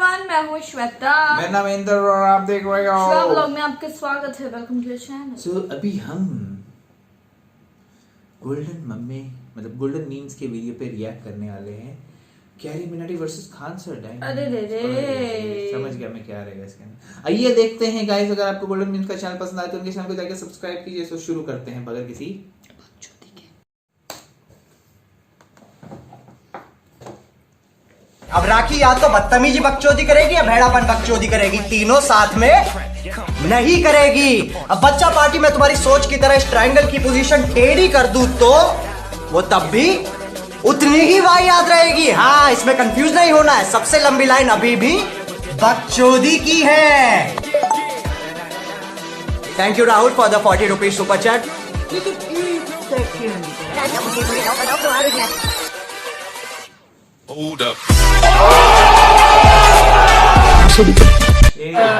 Everyone, मैं हूँ श्वेता। मेरा नाम इंद्र और आप देख रहे हो श्वेता व्लॉग में आपका स्वागत है। Welcome to the channel. So अभी हम गोल्डन मीम्स के वीडियो पे रिएक्ट करने वाले हैं। कैरी मिनाटी वर्सेस खान सर डाइन। अरे रे समझ गया मैं क्या रहेगा इसके अंदर। आइए देखते हैं गाइस। अगर आपको गोल्डन मीम्स का चैनल पसंद आए तो उनके चैनल को जाकर सब्सक्राइब कीजिए। तो शुरू करते हैं बगैर किसी। अब राखी या तो बदतमीजी बकचोदी करेगी या भेड़ापन बकचोदी करेगी, तीनों साथ में नहीं करेगी। अब बच्चा पार्टी में तुम्हारी सोच की तरह इस ट्रायंगल की पोजीशन टेढ़ी कर दूं तो वो तब भी उतनी ही वाही याद रहेगी। हाँ, इसमें कंफ्यूज नहीं होना है। सबसे लंबी लाइन अभी भी बकचोदी की है। Thank you Rahul for the 40 rupees super chat. Hold up.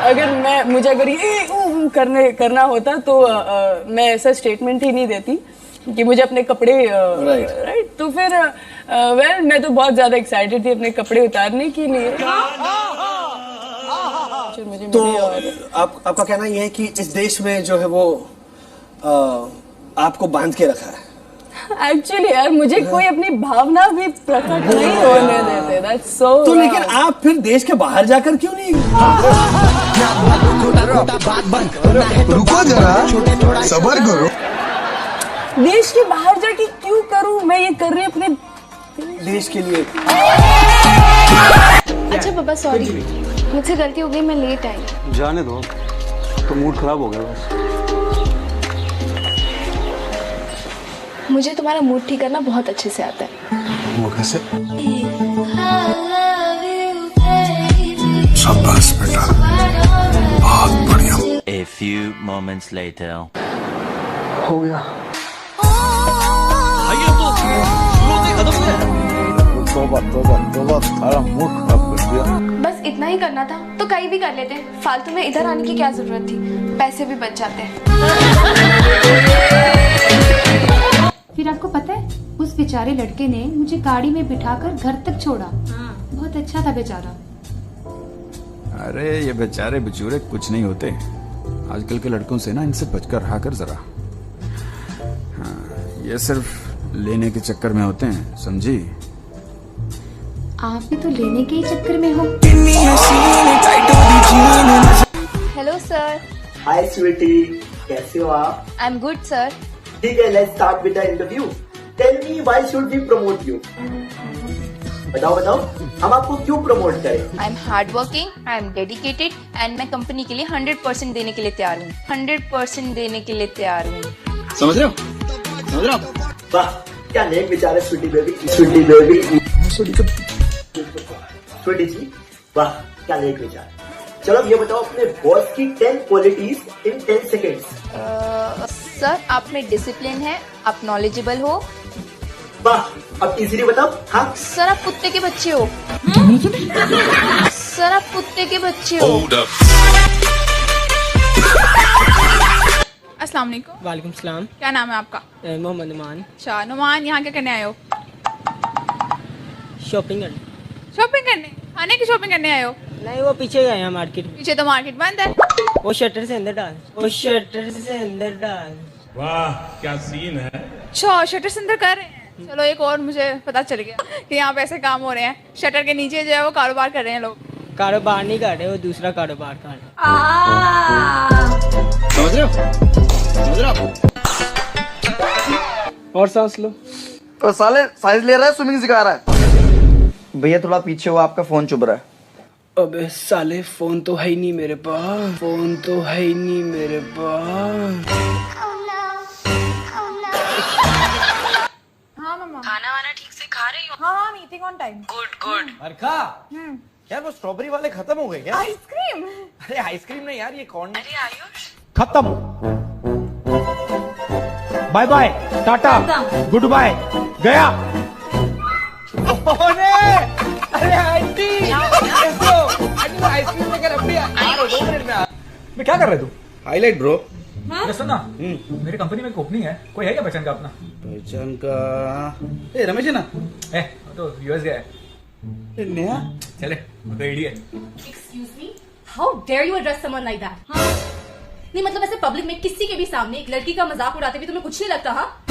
अगर मुझे ये करना होता तो मैं ऐसा स्टेटमेंट ही नहीं देती कि मुझे अपने कपड़े राइट। तो फिर मैं तो बहुत ज्यादा एक्साइटेड थी अपने कपड़े उतारने के लिए। तो आपका कहना यह है कि इस देश में जो है वो आपको बांध के रखा है। एक्चुअली यार मुझे कोई अपनी भावना भी प्रकट नहीं होने देते। That's so तो लेकिन आप फिर देश के बाहर जाकर क्यों नहीं? रुको जरा, सबर करो। देश के बाहर जाके क्यों करूं? मैं ये कर रही अपने देश के लिए। अच्छा पापा सॉरी, मुझसे गलती हो गई, मैं लेट आई। जाने दो, तो मूड खराब हो गया बस। मुझे तुम्हारा मूड ठीक करना बहुत अच्छे से आता है। वो कैसे? शाबाश बेटा, बहुत बढ़िया। A few moments later. हो गया। तोबा, सारा मूड खराब कर दिया। बस इतना ही करना था तो कहीं भी कर लेते। फालतू में इधर आने की क्या जरूरत थी? पैसे भी बच जाते हैं। फिर आपको पता है उस बेचारे लड़के ने मुझे गाड़ी में बिठाकर घर तक छोड़ा। बहुत अच्छा था बेचारा। अरे ये बेचारे बेचूरे कुछ नहीं होते। आजकल के लड़कों से ना इनसे बचकर रहा कर जरा। हाँ, ये सिर्फ लेने के चक्कर में होते हैं, समझी? आप भी तो लेने के ही चक्कर में हो। Hello sir. हाय स्वीटी, कैसे हो आप? I am good sir. ठीक है, let's start with the interview. Tell me why should we promote you? बताओ हम आपको क्यों प्रमोट करें? I am hard working, I am dedicated and मैं कंपनी के लिए 100% देने के लिए तैयार हूँ। 100% देने के लिए तैयार हूँ। समझ रहे हो? वाह, क्या नेक विचार है स्वीटी बेबी। स्वीटी जी, वाह क्या नेक विचार। चलो अब ये बताओ अपने बॉस की 10 क्वालिटीज इन 10 सेकेंड्स। सर आप में डिसिप्लिन है, आप नॉलेजेबल हो। वाह, अब इजीली बताओ। हाँ सर आप कुत्ते के बच्चे हो। सर आप कुत्ते के बच्चे हो। Hold up. अस्सलाम वालेकुम। वालेकुम सलाम। क्या नाम है आपका? मोहम्मद नुमान। अच्छा नुमान, यहाँ क्या करने आए हो? शॉपिंग करने। शॉपिंग करने? खाने की शॉपिंग करने आए हो? नहीं, वो पीछे गए हैं मार्केट। पीछे तो मार्केट बंद है। वो शटर से अंदर डाल। वो शटर से अंदर डाल। वाह क्या सीन है। अच्छा शटर से अंदर कर रहे हैं। चलो एक और मुझे पता चल गया कि यहाँ पे ऐसे काम हो रहे हैं। शटर के नीचे जो है वो कारोबार कर रहे हैं लोग। कारोबार नहीं कर रहे, वो दूसरा कारोबार कर रहे। समझ रहे हो? और सांस लो। तो साले साइज ले रहा है, स्विमिंग सिखा रहा है। भैया थोड़ा पीछे हो, आपका फोन चुभ रहा है। अबे साले, फोन तो है ही नहीं मेरे पास। फोन तो है ही नहीं मेरे पास। हाँ मम्मा। खाना वाना ठीक से खा रही हो? हाँ हाँ, ईटिंग ऑन टाइम। गुड। अर्का, यार वो स्ट्रॉबेरी वाले खत्म हो गए क्या? आइसक्रीम? अरे आइसक्रीम नहीं यार, ये कौन? अरे आयुष खत्म। Bye bye, tata, goodbye, गया। अरे आंटी, आइसक्रीम लेकर अभी आ रहा हूं, 2 मिनट में आ। मैं क्या कर रहे तू? Highlight bro. सुनना, मेरी कंपनी में एक ओपनिंग है। कोई है क्या पहचान का अपना? पहचान का? रमेश है ना? तो यूएस गया है। नेहा चले idiot. Excuse me? How dare you address someone like that? हाँ? नहीं मतलब ऐसे पब्लिक में किसी के भी सामने एक लड़की का मजाक उड़ाते हुए तुम्हें कुछ नहीं लगता? हाँ?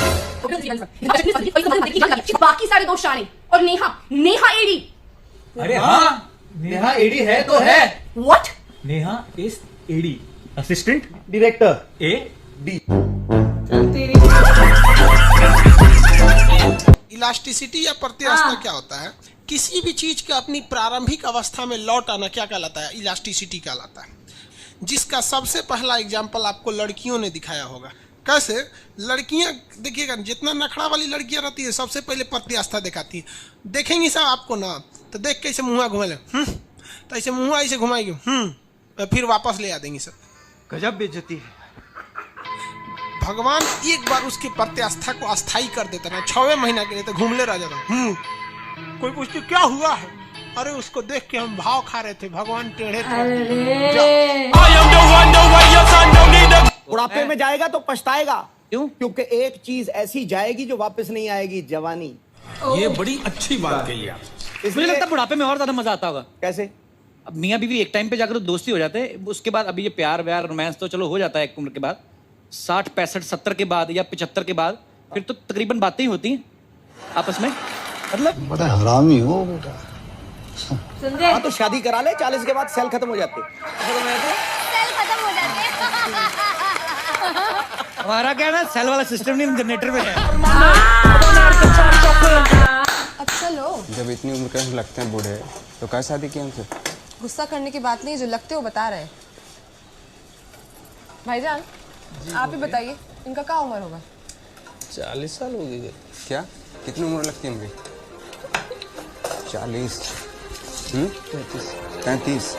बाकी सारे दोस्त शाने और नेहा एडी। अरे हाँ, नेहा एडी है तो है। What? Neha is AD, assistant director AD। Elasticity या प्रत्यास्थता क्या होता है? किसी भी चीज का अपनी प्रारंभिक अवस्था में लौट आना क्या कहलाता है? इलास्टिसिटी कहलाता है। जिसका सबसे पहला एग्जाम्पल आपको लड़कियों ने दिखाया होगा। कैसे? लड़कियां देखिएगा, जितना नखड़ा वाली लड़कियां रहती है सबसे पहले प्रत्यास्था दिखाती है। देखेंगी सब आपको ना तो देख के ऐसे मुँह घुमा ले, तो ऐसे मुँह ऐसे घुमाएगी, फिर वापस ले आ देंगी सब। गजब बेइज्जती है। भगवान एक बार उसकी प्रत्यास्था को अस्थायी कर देता ना, 6वें महीना के लिए तो घूमले रह जाता। कोई पूछते क्या हुआ है? अरे उसको देख के हम भाव खा रहे थे, भगवान टेढ़े थे। बुढ़ापे में जाएगा तो पछताएगा। क्यों? क्योंकि एक चीज ऐसी जाएगी जो वापस नहीं आएगी, जवानी। ये बड़ी अच्छी बात कही आप। मुझे लगता है बुढ़ापे में और ज्यादा मजा आता होगा। कैसे? अब मियाँ बीवी एक टाइम पे जाकर तो दोस्ती हो जाते हैं, उसके बाद अभी ये प्यार व्यार रोमांस तो चलो हो जाता है एक उम्र के बाद, 60 65 70 के बाद या 75 के बाद फिर तो तकरीबन बातें ही होती हैं आपस में। मतलब बड़ा हरामी हो बेटा। हाँ तो शादी करा ले, 40 के बाद सेल खत्म हो जाते। हमारा क्या है ना, सेल वाला सिस्टम नहीं, जनरेटर में है। अच्छा लो, जब इतनी उम्र के हम लगते हैं बूढ़े तो क्या शादी की हमसे? गुस्सा करने की बात नहीं, जो लगते हो बता रहे। भाईजान आप ही बताइए, इनका क्या उम्र होगा? 40 साल हो गई। क्या? कितनी उम्र लगती है हमको? 40 35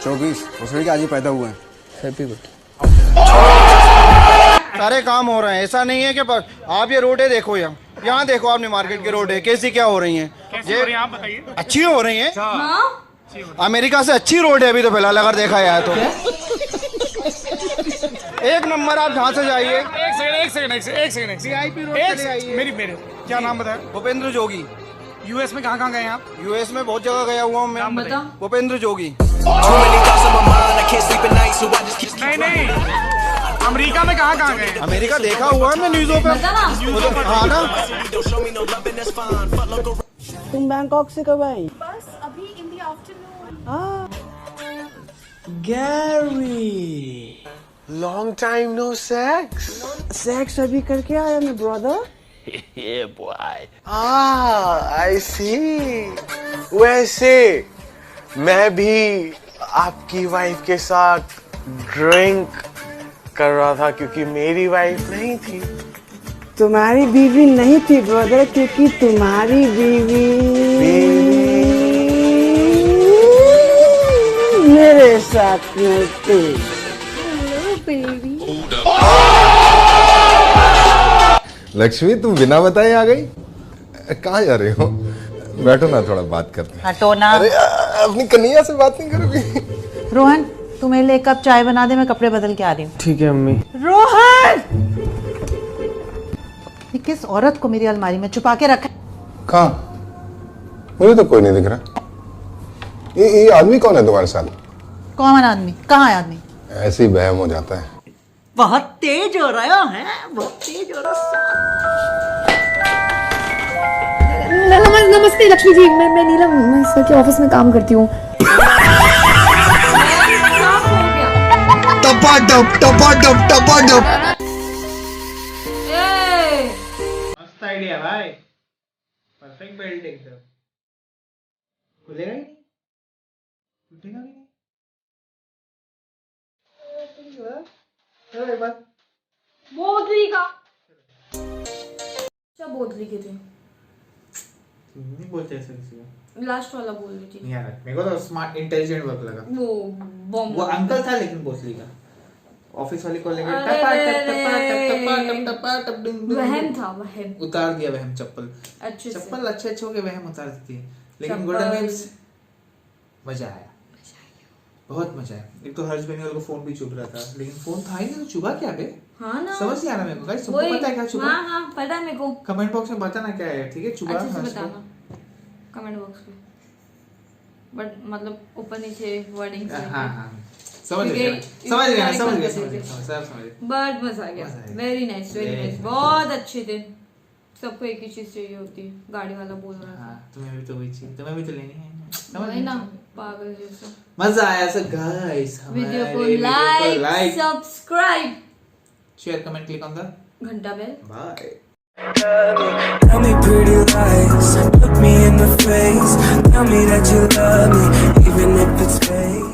24 उसमें क्या आज ही पैदा हुए हैं। Happy birthday. सारे काम हो रहे हैं, ऐसा नहीं है कि बस आप ये रोडें देखो, यहाँ देखो आपने मार्केट की रोडें कैसी क्या हो रही हैं। ये आप बताइए। अच्छी हो रही हैं। अमेरिका से अच्छी रोड है अभी तो फिलहाल अगर देखा जाए तो। एक नंबर। आप जहाँ से जाइए। एक सेकंड VIP रोड चले आइए। मेरे क्या नाम बताया? भूपेंद्र जोगी। यूएस में कहाँ गए आप? यूएस में बहुत जगह गया हुआ हूँ मैं। भूपेंद्र जोगी। नहीं अमेरिका में कहाँ गए? अमेरिका देखा हुआ है मैं न्यूज़ों पे। हाँ ना। तुम बैंकॉक से कब आई? बस अभी in the afternoon. Gary, long time no sex. Sex अभी करके आया मैं brother. Yeah, boy. I see. वैसे मैं भी आपकी वाइफ के साथ ड्रिंक कर रहा था क्योंकि मेरी वाइफ नहीं थी। तुम्हारी बीवी नहीं थी ब्रदर, क्योंकि तुम्हारी बीवी मेरे साथ में थी। लक्ष्मी तुम बिना बताए आ गई? कहाँ जा रहे हो? बैठो ना, थोड़ा बात करते हैं। हटो ना। अरे अपनी कन्हैया से बात नहीं करोगी? रोहन तू मेरे लिए 1 कप चाय बना दे, मैं कपड़े बदल के आ रही हूँ। ठीक है अम्मी। रोहन, ये किस औरत को मेरी अलमारी में छुपा के रखा? कहाँ? मुझे तो कोई नहीं दिख रहा। ये आदमी कौन है तुम्हारे साथ? कौन आदमी? कहाँ है आदमी? ऐसे ही बहम हो जाता है। बहुत तेज हो रहा है, बहुत तेज हो रहा। नमस्ते लक्ष्मी जी, मैं नीलम, मैं सर के ऑफिस में काम करती हूँ। टपाटप। मस्त आइडिया भाई, परफेक्ट बेल्ट एकदम। खुलेगा ही नहीं, टूटेगा भी नहीं। बोतली का क्या बोतली की थी? नहीं बोलते ऐसे किसी को। लास्ट वाला बोल रही थी। नहीं यार, मेरे को तो स्मार्ट इंटेलिजेंट वर्क लगा। वो बॉम्ब, वो अंकल था लेकिन बोतली का। ऑफिस वाले को लेकर वहम था, वहम उतार दिया। वहम चप्पल अच्छे अच्छे हो के वहम उतार देती है। लेकिन गोल्डन वेव्स मजा आया। बहुत मजा है। एक तो हर्ष बेनीवाल को फोन भी चुभ रहा था, लेकिन फोन था ही नहीं तो चुभा क्या बे? हाँ ना, समझ नहीं आ रहा मेरे को। गाइस, तुमको पता है क्या चुभा? हाँ पता है मेरे को। कमेंट बॉक्स में बताना क्या है, ठीक है? चुभा अच्छे से बताना कमेंट बॉक्स में, बट मतलब ऊपर नीचे वर्डिंग। हाँ समझ गया। बट मजा आ गया। वेरी नाइस, बहुत अच्छे थे। सबको एक ही चीज चाहिए होती है, गाड़ी वाला बोल रहा था। तुम्हें भी तो वही चाहिए, तुम्हें भी तो लेनी है, वही ना, पागल जैसा। मजा आया। सो गाइस, वीडियो को like, subscribe, share, comment, click on the घंटा bell. Bye. Tell me pretty lies, look me in the face, tell me that you love me, even if it's fake.